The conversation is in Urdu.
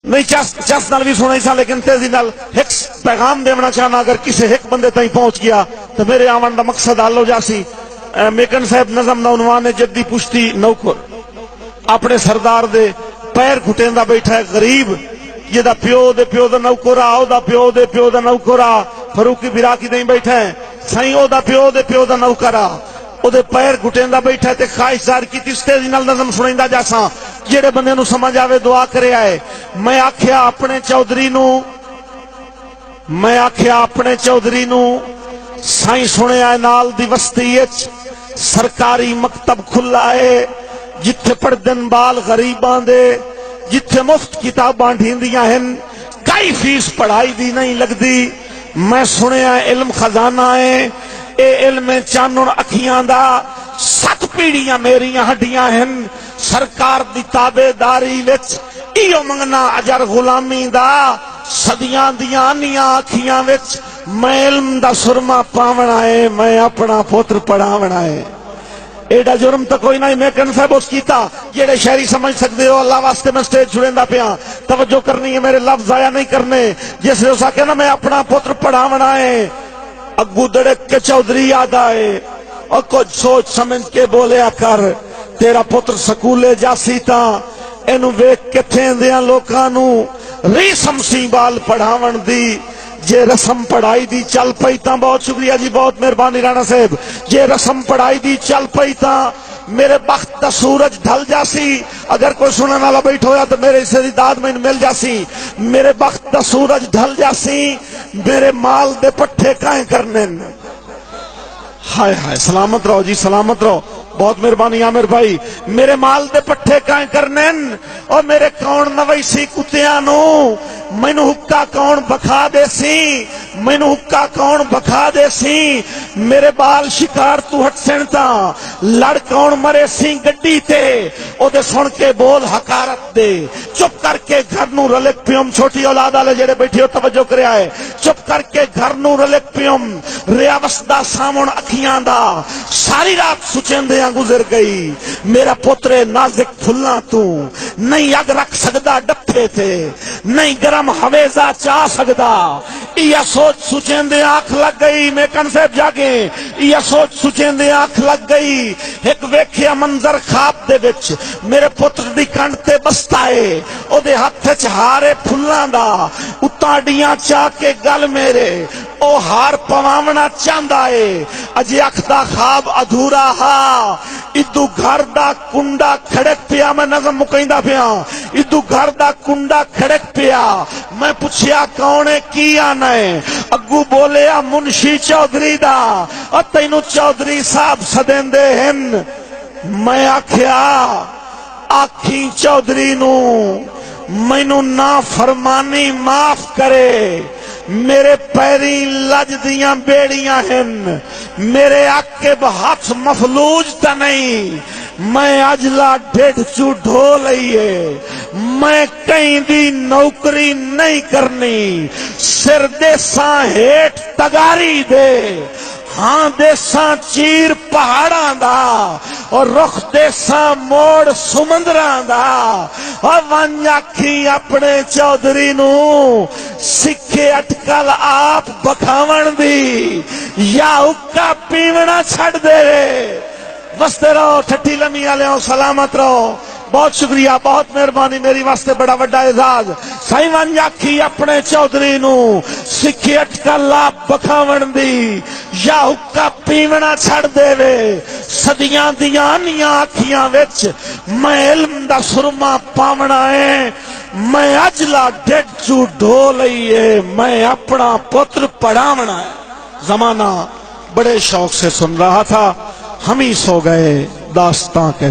نہیں چس نال بھی سنائی سا لیکن تیزی نال ایک پیغام دیونا چاہنا اگر کسی ایک بندے تائیں پہنچ گیا تو میرے آمن دا مقصد حل ہو جاسی۔ میکن صاحب نظم دا عنوان جدی پشتی نوکر اپنے سردار دے پیر گھٹیں دا بیٹھا ہے غریب یہ دا پیو دا نوکرا او دا پیو دا نوکرا فروقی براکی دیں بیٹھا ہے سائیں او دا پیو دا نوکرا او دے پیر گھٹیں دا بیٹھا ہے تے خواہش زار کی تیس تیزی نال نظم سنائیں دا جاساں جیڑے بندے نو سمجھ آوے دعا کرے آئے۔ میں آکھیا اپنے چودری نو سائیں سنے آئے نال دی وسطیچ سرکاری مکتب کھلا ہے جتھے پڑھ دن بال غریبان دے جتھے مفت کتاباں ڈھیندیاں ہیں کئی فیس پڑھائی دی نہیں لگ دی۔ میں سنے آئے علم خزانہ ہے اے علم چانن اکھیاں دا 7 پیڑیاں میریاں ہڈیاں ہیں سرکار دی تابے داری وچ ایو منگنا اجر غلامی دا صدیاں دیاں نیاں اکھیاں وچ میں علم دا سرما پاونا ہے میں اپنا پوتر پڑھاونا ہے۔ ایڈا جرم تا کوئی نہیں میکن صاحب اس کیتا جیڑے شہری سمجھ سکتے ہو اللہ واسطے میں سٹیج چھڑیں دا پیا توجہ کرنی ہے میرے لفظ ضائع نہیں کرنے جس نے اسا کہنا میں اپنا پوتر پڑھاونا ہے اگو دڑک کے چودری یاد آئے اور کچھ سوچ سمجھ کے بولیا کر تیرا پتر سکولے جاسی تا اینو ویک کے تھین دیاں لوکانو ریسم سی بال پڑھاون دی جے رسم پڑھائی دی چل پئی تا بہت شکریہ جی بہت مہربانی رانا صاحب جے رسم پڑھائی دی چل پئی تا میرے بخت دا سورج ڈھل جاسی اگر کوئی سنن والا بیٹھ ہویا تو میرے اسے داد میں مل جاسی میرے بخت دا سورج ڈھل جاسی میرے مال دے پٹھے کائیں کرنے ہائے ہائے سلامت رہو جی سلامت رہو بہت مہربانی عامر بھائی میرے مال دے پٹھے کائیں کرنے اور میرے کون نویسی کتیاں نو مینو حکا کون بکھا دے سی مینو حکا کون بکھا دے سی میرے بال شکار تو ہٹ سنتا لڑ کون مرے سی گڈی تے او دے سن کے بول حقارت دے چپ کر کے گھر نو رلک پیوم چھوٹی اولاد آلے جڑے بیٹھی ہو توجہ کرے آئے چپ کر کے گھر نو رلک پیوم ریا وسدا سامن اکھیاں دا ساری رات سچندے گزر گئی میرا پوترے نازک پھلنا تو نہیں اگ رکھ سکدا ڈپے تھے نہیں گرم حویزہ چاہ سکدا یہ سوچ سچندے آنکھ لگ گئی میں کن سے جاگے یہ سوچ سچندے آنکھ لگ گئی ایک ویکھیا منظر خواب دے وچ میرے پتر دی کنڈ تے بستا ہے او دے ہتھ وچ ہارے پھلاں دا اتاڈیاں چاہ کے گل میرے او ہار پواونا چاہندا ہے اجے اکھ دا خواب ادھورا ہا ادو گھر دا کنڈا کھڑک پیا میں نظم مکیندا پیا ادو گھر دا کنڈا کھڑک پیا میں پوچھیا کونے کی آنا ہے اگو بولیا منشی چودری دا اور تینو چودری صاحب سدین دے ہن میں آکھیا آکھی چودری نو مینو نا فرمانی معاف کرے میرے پیری لج دیاں بیڑیاں ہیں میرے عقب ہاتھ مفلوج تا نہیں میں اجلا ڈیڑھ چو ڈھو لئیے میں کہیں دی نوکری نہیں کرنی سر دے ساں ہیٹ تگاری دے ہاں دے ساں چیر پہاڑاں دا اور رخ دے ساں موڑ سمندراں دا اور وانجاکھی اپنے چودری نو سکھے اٹکل آپ بکھاون دی یا اکا پیونا چھڑ دے واسطے رہو ٹھٹی لمی آلے ہوں سلامت رہو بہت شکریہ بہت مہربانی میری واسطے بڑا وڈا اعزاز سائیں وانجاکھی اپنے چودری نو سکھی اٹکل آپ بکھاون دی یا حکا پیونا چھڑ دے وے صدیاں دیاں نیاں آکھیاں وچ میں علم دا سرما پاونا ہے میں اجلا ڈیڑھ چو ڈھو لئیے میں اپنا پتر پڑھاونا ہے زمانہ بڑے شوق سے سن رہا تھا ہم ہی سو گئے داستاں کے